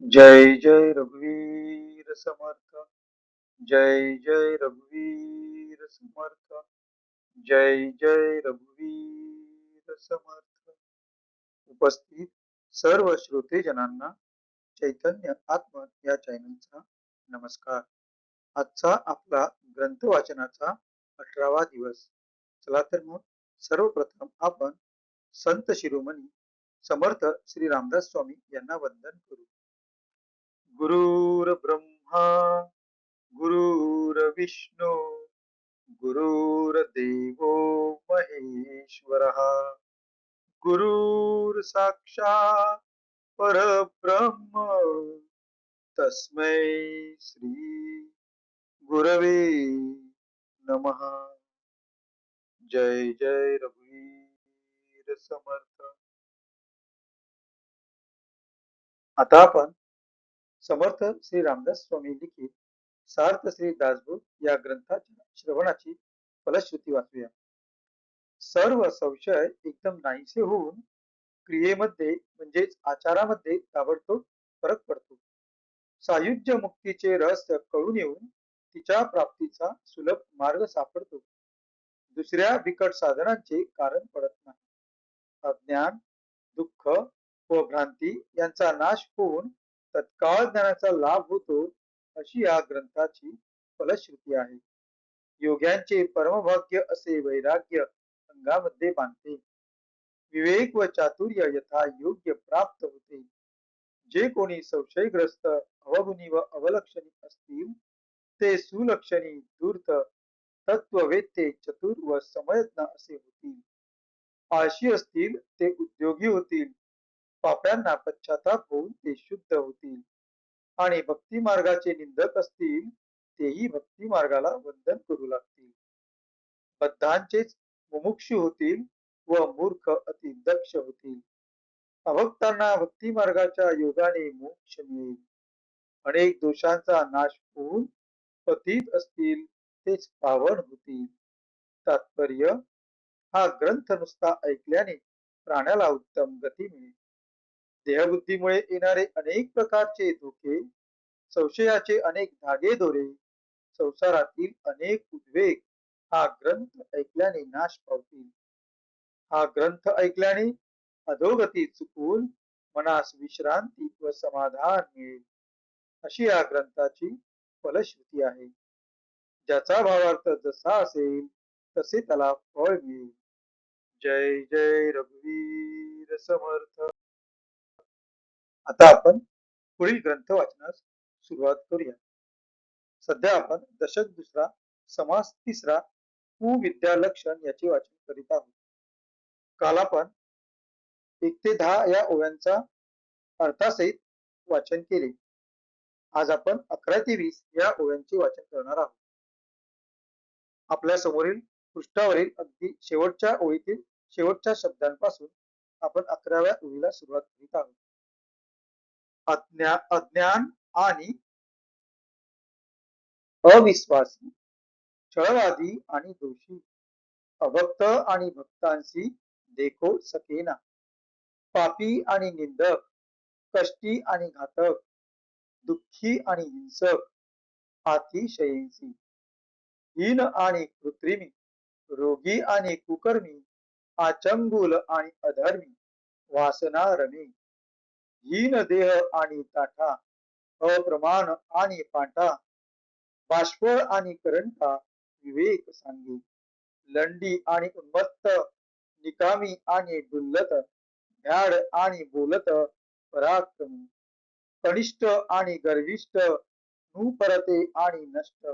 जय जय रघुवीर समर्थ. जय जय रघुवीर समर्थ. जय जय रघुवीर समर्थ. उपस्थित सर्व श्रोतेजनांना चैतन्य आत्मा या चॅनलचा नमस्कार. आजचा आपला ग्रंथ वाचनाचा 18वा दिवस. चला तर मग सर्वप्रथम आपण संत शिरोमणी समर्थ श्री रामदास स्वामी यांना वंदन करू. गुरुर्ब्रह्मा गुरुर्विष्णू गुरुर्देवो महेश्वरः. गुरुर्साक्षात् परब्रह्म तस्मै श्री गुरवे नमः. जय जय रघुवीर समर्थ. आता आपण समर्थ श्री रामदास स्वामी लिखित सार्थ श्री दासबोध या ग्रंथाच्या श्रवणाची फलश्रुती वाचूया. सर्व संशय एकदम नाहीसे होऊन क्रियेमध्ये म्हणजेच आचारामध्ये ताबडतोब फरक पडतो. सायुज्य मुक्तीचे रहस्य कळून येऊन तिच्या प्राप्तीचा सुलभ मार्ग सापडतो. दुसऱ्या बिकट साधनांचे कारण पडत नाही. अज्ञान, दुःख व भ्रांती यांचा नाश होऊन तत्काळ ज्ञानाचा लाभ होतो, अशी या ग्रंथाची फलश्रुती आहे. योग्यांचे परमभाग्य असे वैराग्य अंगामध्ये बांधते. विवेक व चातुर्य यथा योग्य प्राप्त होते. जे कोणी संशयग्रस्त, अवगुणी व अवलक्षणी असतील ते सुलक्षणी, धूर्त, तत्ववेत्ते, चतुर व समयज्ञ असे होतील. आळशी असतील ते उद्योगी होतील. पाप्यांना पश्चाताप होऊन ते शुद्ध होतील. आणि भक्ती मार्गाचे निंदक असतील तेही भक्ती मार्गाला वंदन करू लागतील. बद्धांचेच मुमुक्षु होतील व मूर्ख अति दक्ष होतील. अभक्तांना भक्ती मार्गाच्या योगाने मोक्ष मिळेल. अनेक दोषांचा नाश होऊन पतित असतील तेच पावन होतील. तात्पर्य: हा ग्रंथ नुसता ऐकल्याने प्राण्याला उत्तम गती मिळेल. देहबुद्धीमुळे येणारे अनेक प्रकारचे धोके, संशयाचे अनेक धागे दोरे, संसारातील अनेक उद्वेग हा ग्रंथ ऐकल्याने नाश पावतील. हा ग्रंथ ऐकल्याने अधोगती चुकवून मनास विश्रांती व समाधान मिळेल, अशी या ग्रंथाची फलश्रुती आहे. ज्याचा भावार्थ जसा असेल तसे त्याला फळ मिळेल. जय जय रघुवीर समर्थ. आता आपण पुढील ग्रंथ वाचनास सुरुवात करूया. सध्या आपण दशक दुसरा समास तिसरा कुविद्या लक्षण याचे वाचन करीत आहोत. काल आपण 1 ते 10 या ओव्यांचा अर्थासहित वाचन केले. आज आपण 11 ते 20 या ओव्यांचे वाचन करणार आहोत. आपल्या समोरील पृष्ठावरील अगदी शेवटच्या ओळीतील शेवटच्या शब्दांपासून आपण 11व्या ओळीला सुरुवात करीत आहोत. अज्ञान आणि अविश्वासी, छळवादी आणि दोषी, अभक्त आणि भक्तांशी देखो सकेना, पापी आणि निंदक, कष्टी आणि घातक, दुःखी आणि हिंसक, अतिशयेंसी, हीन आणि कृत्रिमी, रोगी आणि कुकर्मी, आचंगुल आणि अधर्मी, वासनारमी, हीन देह आणि ताठा, अप्रमाण आणि पांटा, बाष्पळ आणि करंटा, विवेक सांगे, लंडी आणि उन्मत्त, निकामी आणि डुल्लत, भ्याड आणि बोलत, पराक्रमी, कनिष्ठ आणि गर्विष्ठ, नुपरते आणि नष्ट,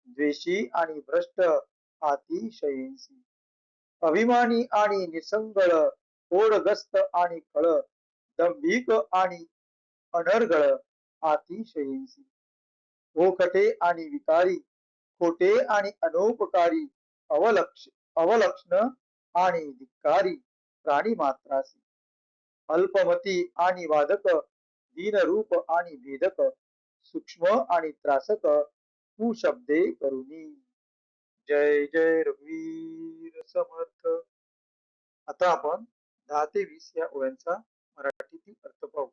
द्वेषी आणि भ्रष्ट, अतिशयेंसी, अभिमानी आणि निसंगळ, ओढगस्त आणि खळ, दंभिक आणि अनर्गळ, अतिशयेंसी, ओखटे आणि विकारी, खोटे आणि अनौपकारी, अवलक्षण आणि धिक्कारी, प्राणी मात्रासी, अल्पमती आणि वादक, दीनरूप आणि भेदक, सूक्ष्म आणि त्रासक, कुशब्दे करुणी. जय जय रघुवीर समर्थ. आता आपण 10 ते 20 या ओव्यांचा मराठीतील अर्थ पाहू.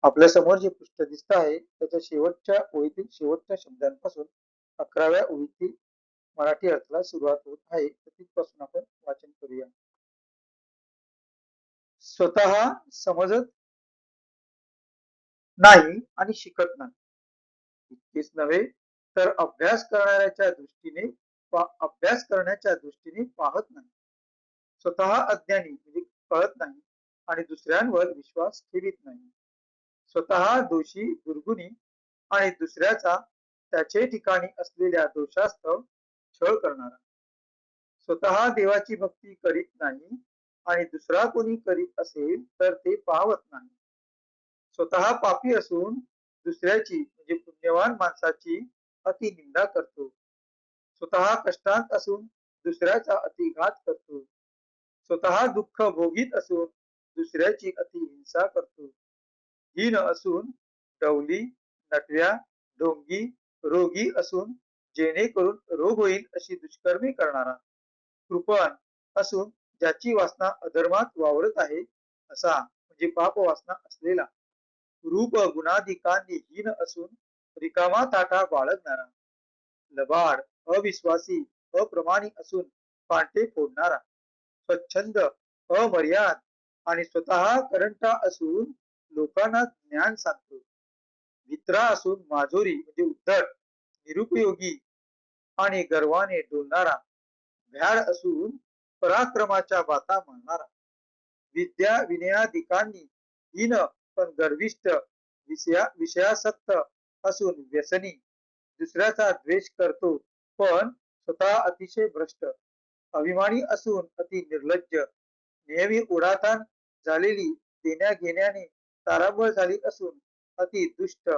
आपल्या समोर जे पृष्ठ दिसत आहे त्याच्या शेवटच्या ओळीतील शेवटच्या शब्दांपासून 11व्या ओळीतील मराठी अर्थाला सुरुवात होत आहे. तिथपासून आपण वाचन करूया. स्वतः समजत नाही आणि शिकत नाही. इतकेच नव्हे तर अभ्यास करण्याच्या दृष्टीने पाहत नाही. स्वतः अज्ञानी म्हणजे कळत नाही आणि दुसऱ्यांवर विश्वास ठेवीत नाही. स्वतः दोषी दुर्गुणी आणि दुसऱ्याचा त्याचे ठिकाणी असलेल्या दोषास्तव छळ करणारा. स्वतः देवाची भक्ती करीत नाही आणि दुसरा कोणी करीत असेल तर ते पाहत नाही. स्वतः पापी असून दुसऱ्याची म्हणजे पुण्यवान माणसाची अति निंदा करतो. स्वतः कष्टात असून दुसऱ्याचा अतिघात करतो. स्वतः दुःख भोगीत असून दुसऱ्याची अति हिंसा करतो. हीन असून डवली, नटव्या, ढोंगी, रोगी असून जेणेकरून रोग होईल अशी दुष्कर्मे करणारा. कृपण असून ज्याची वासना अधर्मात वावरत आहे असा म्हणजे पाप वासना असलेला. रूप गुणाधिकांनी हीन असून रिकामा ताठा बाळगणारा. लबाड, अविश्वासी, अप्रमाणी असून पांटे फोडणारा. स्वच्छंद, अमर्याद आणि स्वतः करंटा असून लोकांना ज्ञान सांगतो. मित्रा असून माजोरी म्हणजे उद्धट, निरुपयोगी आणि गर्वाने डोलणारा. भ्याड असून पराक्रमाच्या बाता म्हणणारा. विद्या विनयाधिकांनी हीन पण गर्विष्ठ, विषयासक्त असून व्यसनी. दुसऱ्याचा द्वेष करतो पण स्वतः अतिशय भ्रष्ट. अभिमानी असून अति निर्लज्ज. नेहमी उडाताण झालेली देण्या घेण्याने तारांबळ झाली असून अति दुष्ट,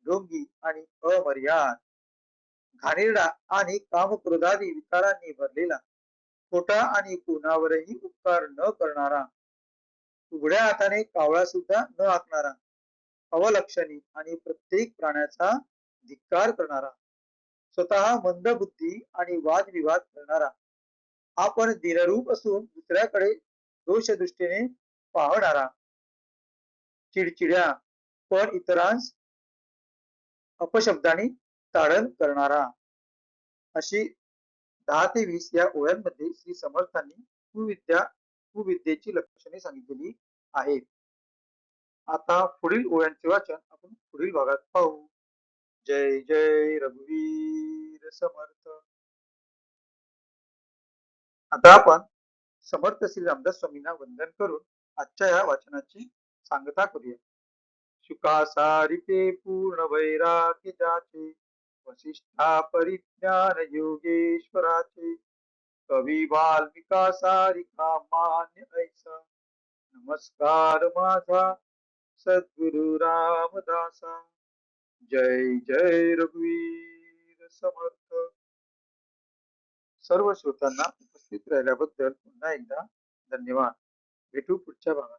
ढोंगी आणि अमर्याद. घाणेरडा आणि कामक्रोधादी विकारांनी भरलेला. खोटा आणि कोणावरही उपकार न करणारा. उघड्या हाताने कावळा सुद्धा न हाकणारा. अवलक्षणी आणि प्रत्येक प्राण्याचा धिक्कार करणारा. स्वतः मंदबुद्धी आणि वादविवाद करणारा. आपण दीनरूप असून दुसऱ्याकडे दोषदृष्टीने पाहणारा. चिडचिड्या पण इतरांस अपशब्दाने ताडण करणारा. अशी 10 ते 20 या ओळ्यांमध्ये श्री समर्थांनी कुविद्येची लक्षणे सांगितलेली आहेत. आता पुढील ओळ्यांचे वाचन आपण पुढील भागात पाहू. जय जय रघुवीर समर्थ. आता आपण समर्थ श्री रामदास स्वामींना वंदन करून आजच्या या वाचनाची सांगता करूया. शुका सारिते पूर्ण वैराग्य जाचे, वसिष्ठा परिज्ञान योगेश्वराचे, कवी वाल्मिका सारिका मान्य ऐसा, नमस्कार माझा सद्गुरु रामदासा. जय जय रघुवीर समर्थ. सर्व श्रोतांना उपस्थित राहिल्याबद्दल पुन्हा एकदा धन्यवाद. भेटू पुढच्या भागात.